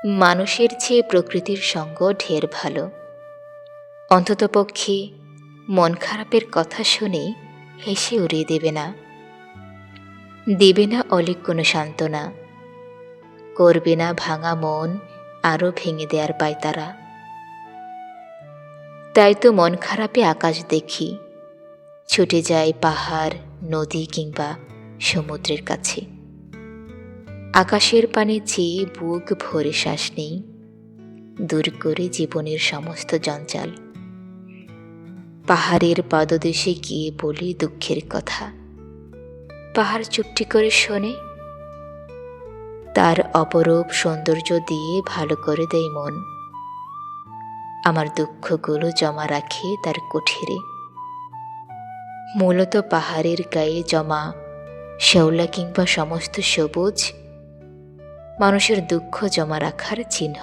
মানুষের চেয়ে প্রকৃতির সঙ্গ ঢের ভালো। অন্ততপক্ষে মন খারাপের কথা শুনে হেসে উড়িয়ে দেবে না অলিক কোনো সান্ত্বনা, করবে না ভাঙা মন আরও ভেঙে দেয়ার পায়তারা। তাই তো মন খারাপে আকাশ দেখি, ছুটে যায় পাহাড়, নদী কিংবা সমুদ্রের কাছে। আকাশের পানে চেয়ে বুক ভরে শ্বাস নেই, দূর করে জীবনের সমস্ত জঞ্জাল। পাহাড়ের পাদদেশে গিয়ে বলি দুঃখের কথা, পাহাড় চুপটি করে শোনে, তার অপরূপ সৌন্দর্য দিয়ে ভালো করে দেয় মন। আমার দুঃখগুলো জমা রাখে তার কুঠিরে। মূলত পাহাড়ের গায়ে জমা শ্যাওলা কিংবা সমস্ত সবুজ মানুষের দুঃখ জমা রাখার চিহ্ন।